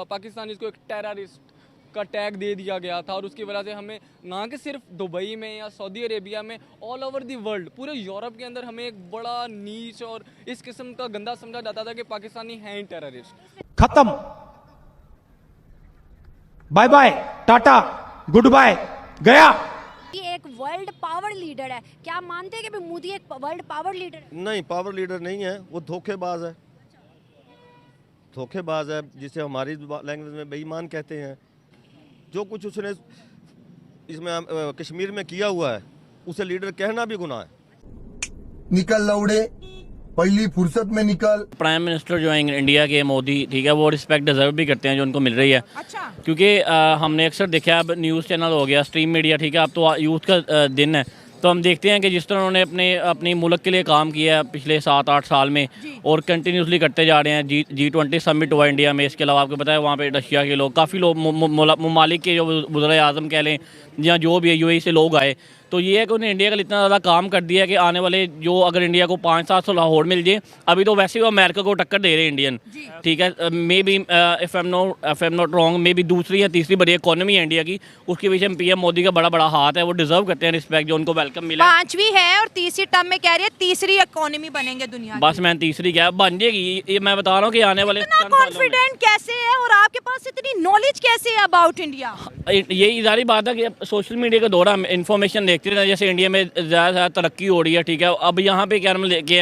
पाकिस्तानी को एक टेररिस्ट का टैग दे दिया गया था और उसकी वजह से हमें ना कि सिर्फ दुबई में या सऊदी अरेबिया में, ऑल ओवर दी वर्ल्ड, पूरे यूरोप के अंदर हमें एक बड़ा नीच और इस किस्म का गंदा समझा जाता था कि पाकिस्तानी हैं टेररिस्ट। खत्म, bye bye, tata, good bye, गया। ये एक वर्ल्ड पावर लीडर है, क्या मानते हैं कि मोदी एक वर्ल्ड पावर लीडर है? नहीं, पावर लीडर नहीं है, वो धोखेबाज है। धोखेबाज है, जिसे हमारी लैंग्वेज में बेईमान कहते हैं। जो कुछ उसने इसमें कश्मीर में किया हुआ है, उसे लीडर कहना भी गुनाह है। निकल लौड़े, पहली फुर्सत में निकल। प्राइम मिनिस्टर जो हैं इंडिया के, मोदी, ठीक है, वो रिस्पेक्ट डिजर्व भी करते हैं जो उनको मिल रही है। अच्छा। क्योंकि हमने अक्सर देखा है, अब न्यूज़ चैनल हो गया, स्ट्रीम मीडिया, ठीक है, अब तो यूथ का दिन है, तो हम देखते हैं कि जिस तरह उन्होंने अपनी मुल्क के लिए काम किया है पिछले 7-8 साल में और कंटिन्यूसली करते जा रहे हैं। G20 समिट हुआ इंडिया में, इसके अलावा आपको पता है वहाँ पे रशिया के लोग, काफ़ी लोग, ममालिक के जो वज़ीर आज़म कह लें या जो भी UAE से लोग आए, तो ये है कि उन्हें इंडिया का इतना ज़्यादा काम कर दिया है कि आने वाले जो अगर इंडिया को 5-7 लाहौर मिल जाए, अभी तो वैसे ही अमेरिका को टक्कर दे रहे हैं इंडियन, ठीक है, may be if I am not wrong, may be दूसरी या तीसरी बड़ी इकोनॉमी है इंडिया की, उसके पीछे PM मोदी का बड़ा हाथ है, वो डिजर्व करते हैं रिस्पेक्ट, जो उनको वेलकम मिला। 5वीं है और तीसरी टर्म में कह रही है तीसरी इकोनॉमी बनेंगे दुनिया। बस मैं तीसरी क्या बन जाएगी, ये मैं बता रहा हूँ कि आने वाले कॉन्फिडेंट कैसे है और आपके पास इतनी नॉलेज कैसे है अबाउट इंडिया? यही सारी बात है कि सोशल मीडिया के दौरान इन्फॉर्मेशन देखते रहते हैं, जैसे इंडिया में ज़्यादा तरक्की हो रही है, ठीक है, अब यहाँ पे क्या हम लेके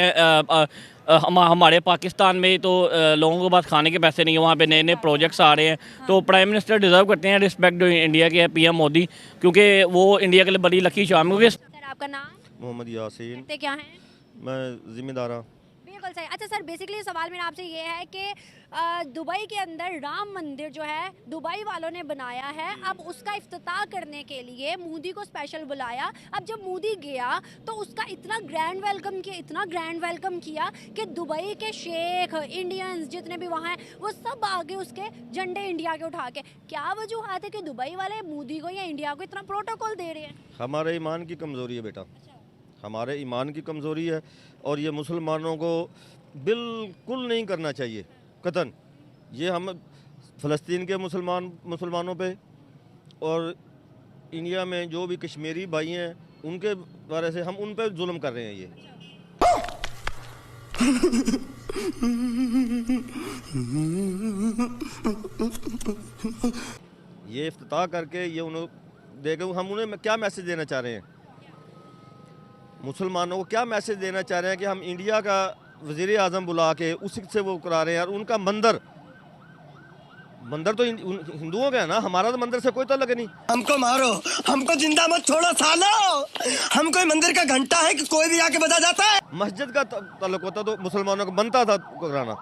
हमारे पाकिस्तान में तो लोगों के पास खाने के पैसे नहीं है, वहाँ पे नए प्रोजेक्ट्स आ रहे हैं, तो प्राइम मिनिस्टर डिजर्व करते हैं रिस्पेक्ट जो इंडिया के PM मोदी, क्योंकि वो इंडिया के लिए बड़ी लकी शाम। क्योंकि सर आपका नाम? मोहम्मद यासीन। करते क्या हैं? मैं जिम्मेदार हूँ। बिल्कुल सही। अच्छा सर, बेसिकली सवाल मेरा आपसे ये है कि दुबई के अंदर राम मंदिर जो है दुबई वालों ने बनाया है, अब उसका इफ्तिताह करने के लिए मोदी को स्पेशल बुलाया। अब जब मोदी गया तो उसका इतना ग्रैंड वेलकम किया कि दुबई के शेख, इंडियंस जितने भी वहाँ हैं, वो सब आगे उसके झंडे इंडिया के उठा के। क्या वजूहत है कि दुबई वाले मोदी को या इंडिया को इतना प्रोटोकॉल दे रहे हैं? हमारे ईमान की कमज़ोरी है बेटा, हमारे ईमान की कमज़ोरी है, और ये मुसलमानों को बिल्कुल नहीं करना चाहिए कतन। ये हम फ़लस्तीन के मुसलमानों पे और इंडिया में जो भी कश्मीरी भाई हैं उनके बारे से हम उन पे जुल्म कर रहे हैं। ये इफ्तिताह करके ये देखें हम उन्हें क्या मैसेज देना चाह रहे हैं, मुसलमानों को क्या मैसेज देना चाह रहे हैं कि हम इंडिया का वज़ीर आज़म बुला के उसी से वो करा रहे हैं। और उनका मंदिर तो हिंदुओं का है ना, हमारा तो मंदिर से कोई ताल्लुक नहीं। हमको मारो, हमको जिंदा मत छोड़ो सालो। हम कोई मंदिर का घंटा है कि कोई भी आके बजा जाता है? मस्जिद का ताल्लुक होता तो मुसलमानों को बनता था कराना,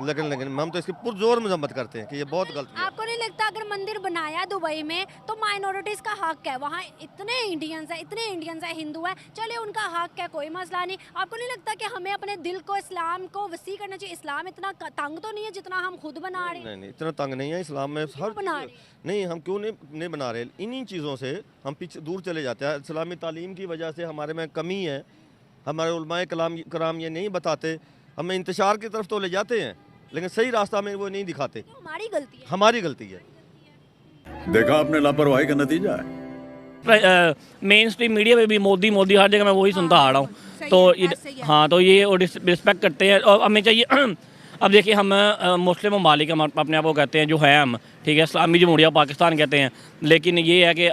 लेकिन हम तो इसकी पुरजोर मजम्मत करते हैं कि ये बहुत गलत है। आपको नहीं लगता अगर मंदिर बनाया दुबई में तो माइनॉरिटीज का हक है? वहाँ इतने इंडियंस है, हिंदू है, चलिए उनका हक है, कोई मसला नहीं। आपको नहीं लगता कि हमें अपने दिल को, इस्लाम को वसी करना चाहिए? इस्लाम इतना तंग तो नहीं है जितना हम खुद बना रहे हैं? नहीं, इतना तंग नहीं है इस्लाम में। हर नहीं, हम क्यों नहीं बना रहे? इन्हीं चीज़ों से हम पीछे दूर चले जाते हैं। इस्लामी तालीम की वजह से हमारे में कमी है। हमारे उलमाए कराम ये नहीं बताते, हमें इंतशार की तरफ तो ले जाते हैं लेकिन सही रास्ता में वो नहीं दिखाते। तो हमारी गलती है। हमारी गलती है। देखा आपने लापरवाही का नतीजा है। मेन स्ट्रीम मीडिया पे भी मोदी हर जगह मैं वही सुनता आ रहा हूँ, तो हाँ, तो ये रिस्पेक्ट करते हैं और हमें चाहिए। अब देखिए, हम मुस्लिम ममालिक हम अपने आप को कहते हैं जो है हम, ठीक है, इस्लामी जमहूरिया पाकिस्तान कहते हैं, लेकिन ये है कि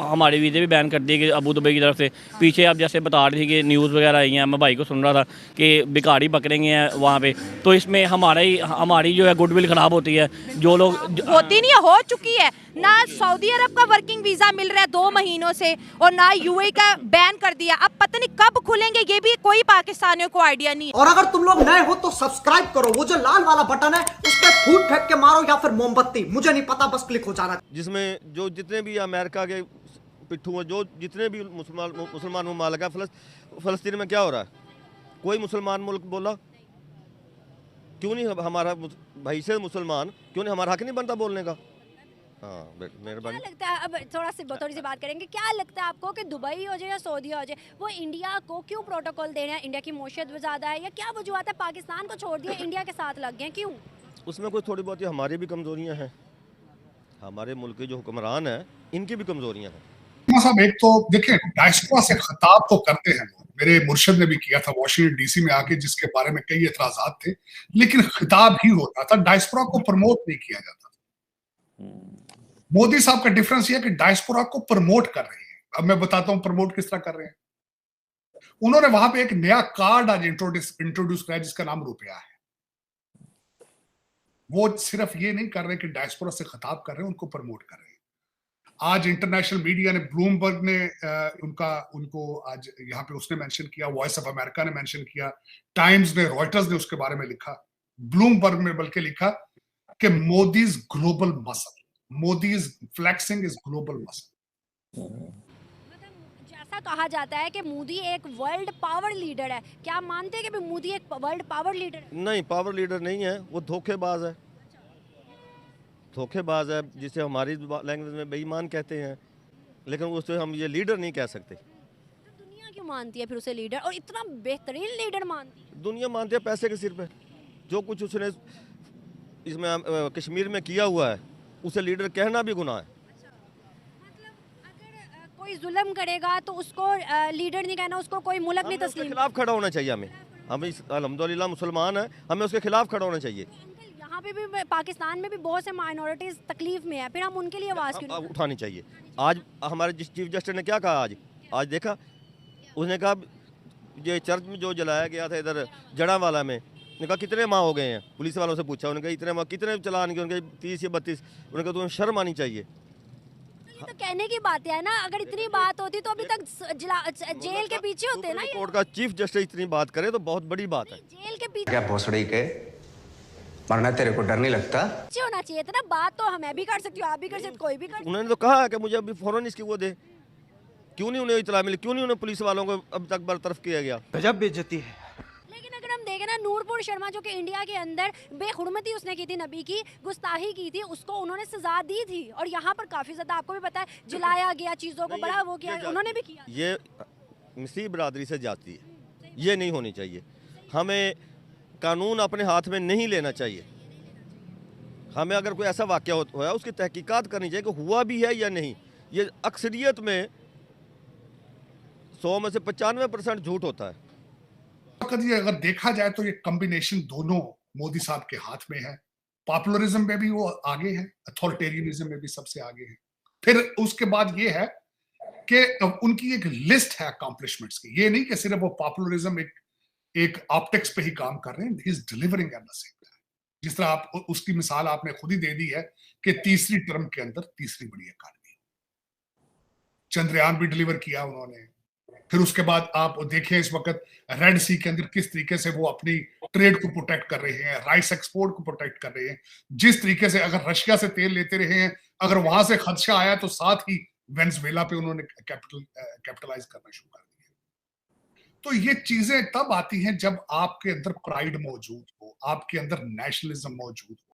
हमारे वीज़े भी बैन कर दिए गए अबू धाबी की तरफ से। पीछे आप जैसे बता रही थी कि न्यूज़ वगैरह आई हैं, मैं भाई को सुन रहा था कि भिखारी पकड़ेंगे हैं वहाँ पे, तो इसमें हमारी जो है गुडविल ख़राब होती है। जो लोग होती नहीं है, हो चुकी है ना। सऊदी अरब का वर्किंग वीज़ा मिल रहा है 2 महीनों से, और ना UAE का बैन कर दिया। अब पता नहीं कब खुलेंगे, ये भी कोई पाकिस्तानियों को आइडिया नहीं है। और अगर तुम लोग नए हो तो सब्सक्राइब करो, वो जो लाल वाला बटन है उस पर फूट फेंक के मारो या फिर मोमबत्ती, मुझे नहीं पता, बस क्लिक हो जाना। जिसमें जो जितने भी अमेरिका के पिट्ठू हैं, जो जितने भी मुसलमान ममालिक है, फ़लस्तीन में क्या हो रहा है? कोई मुसलमान मुल्क बोला क्यों नहीं? हमारा भाई से मुसलमान क्यों नहीं? हमारा हक नहीं बनता बोलने का? हाँ, मेहरबानी। क्या लगता है, अब थोड़ी सी बात करेंगे, क्या लगता है आपको कि दुबई हो जाए या सऊदी हो जाए, वो इंडिया को क्यों प्रोटोकॉल दे रहे हैं? इंडिया की मौशियत ज़्यादा है या क्या वजूहत है? पाकिस्तान को छोड़ दिया, इंडिया के साथ लग गए, क्यों? उसमें कोई थोड़ी बहुत हमारी भी कमज़ोरियाँ हैं, हमारे मुल्क के जो हुक्मरान हैं इनकी भी कमज़ोरियाँ हैं। साहब एक तो देखिए डायस्पोरा से खिताब तो करते हैं लोग, मेरे मुर्शिद ने भी किया था वॉशिंगटन डीसी में आके, जिसके बारे में कई एतराजात थे, लेकिन खिताब ही होता था, डायस्पोरा को प्रमोट नहीं किया जाता था। मोदी साहब का डिफरेंस यह है कि डायस्पोरा को प्रमोट कर रहे हैं। अब मैं बताता हूं प्रमोट किस तरह कर रहे हैं। उन्होंने वहां पे एक नया कार्ड आज इंट्रोड्यूस किया जिसका नाम रुपया है। वो सिर्फ ये नहीं कर रहे कि डायस्पोरा से खिताब कर रहे हैं, उनको प्रमोट कर रहे हैं। आज इंटरनेशनल मीडिया ने, ब्लूमबर्ग ने उनको आज यहाँ पे उसने मेंशन किया, वॉइस ऑफ अमेरिका ने मेंशन किया, टाइम्स ने, रॉयटर्स ने उसके बारे में लिखा, ब्लूमबर्ग ने बल्कि लिखा कि Modi's global muscle, Modi's flexing is global muscle. जैसा कहा जाता है कि मोदी एक वर्ल्ड पावर लीडर है, क्या आप मानते हैं कि मोदी एक वर्ल्ड पावर लीडर है? नहीं, पावर लीडर नहीं है, वो धोखेबाज है, धोखेबाज है, जिसे हमारी लैंग्वेज में बेईमान कहते हैं, लेकिन उसे हम ये लीडर नहीं कह सकते। तो दुनिया क्यों मानती है फिर उसे लीडर, और इतना बेहतरीन लीडर मानती है? दुनिया मानती है पैसे के सिर पे। जो कुछ उसने इसमें कश्मीर में किया हुआ है उसे लीडर कहना भी गुनाह है। मतलब अगर कोई जुल्म करेगा तो उसको लीडर नहीं कहना, उसको कोई मुल्क नहीं उसके तस्लीम। खिलाफ खड़ा होना चाहिए हमें। हम अल्हम्दुलिल्लाह मुसलमान हैं, हमें उसके खिलाफ खड़ा होना चाहिए। यहाँ पे भी, पाकिस्तान में भी बहुत से माइनॉरिटीज तकलीफ में है, फिर हम उनके लिए आवाज क्यों नहीं उठानी चाहिए। आज हमारे चीफ जस्टिस ने क्या कहा, आज देखा, उसने कहा ये चर्च में जो जलाया गया था इधर जड़ावाला में, उन्होंने कहा कितने माह हो गए हैं, पुलिस वालों से पूछा, उन्होंने कहा इतने माह, कितने चलान किए, उनके 30 या 32, उन्होंने कहा तुम्हें शर्म आनी चाहिए। तो कहने की बात है ना, अगर इतनी बात होती तो अभी तक जेल के पीछे होते ना। कोर्ट का चीफ जस्टिस इतनी बात करे तो बहुत बड़ी बात है। जेल के पीछे क्या भोसड़ी के मरना, तेरे को डर नहीं लगता? होना चाहिए था ना, बात तो हमें भी कर सकती हो, आप भी कर सकते, कोई भी कर। उन्होंने तो कहा कि मुझे अभी फौरन इसकी वो दे, क्यों नहीं उन्हें इतला मिली, क्यों नहीं उन्हें पुलिस वालों को अब तक बरतरफ किया गया? गजब बेइज्जती है। लेकिन अगर हम देखें ना, नूरपुर शर्मा जो कि इंडिया के अंदर बेहुरमती उसने की थी, नबी की गुस्ताही की थी, उसको उन्होंने सजा दी थी, और यहाँ पर काफी ज्यादा आपको भी पता है जलाया गया, चीजों को बड़ा वो किया, उन्होंने भी किया। ये मसीह बरादरी से जाती है, ये नहीं होनी चाहिए। हमें कानून अपने हाथ में नहीं लेना चाहिए। हमें अगर कोई ऐसा वाक़या होया उसकी तहकीकात करनी चाहिए कि हुआ भी है या नहीं। ये अक्सरियत में 100 में से 95% झूठ होता है। ये अगर देखा जाए तो ये कॉम्बिनेशन दोनों मोदी साहब के हाथ में है। पॉपुलरिज्म में भी वो आगे है, अथॉरिटेरियनिज्म में भी सबसे आगे है। फिर उसके बाद ये है कि उनकी एक लिस्ट है अकॉम्प्लिशमेंट्स की। ये नहीं कि सिर्फ वो पॉपुलरिज्म एक ऑप्टिक्स पे ही काम कर रहे हैं, he is delivering at the same time. जिस तरह आप उसकी मिसाल आपने खुद ही दे दी है कि तीसरी टर्म के अंदर तीसरी बड़ी इकॉनमी, चंद्रयान भी डिलीवर किया उन्होंने। फिर उसके बाद आप देखें इस वक्त रेड सी के अंदर किस तरीके से वो अपनी ट्रेड को प्रोटेक्ट कर रहे हैं, राइस एक्सपोर्ट को प्रोटेक्ट कर रहे हैं। जिस तरीके से अगर रशिया से तेल लेते रहे हैं, अगर वहां से खदशा आया तो साथ ही वेनेजुएला पे उन्होंने कैपिटलाइज करना शुरू कर दिया। तो ये चीजें तब आती हैं जब आपके अंदर प्राइड मौजूद हो, आपके अंदर नेशनलिज्म मौजूद हो।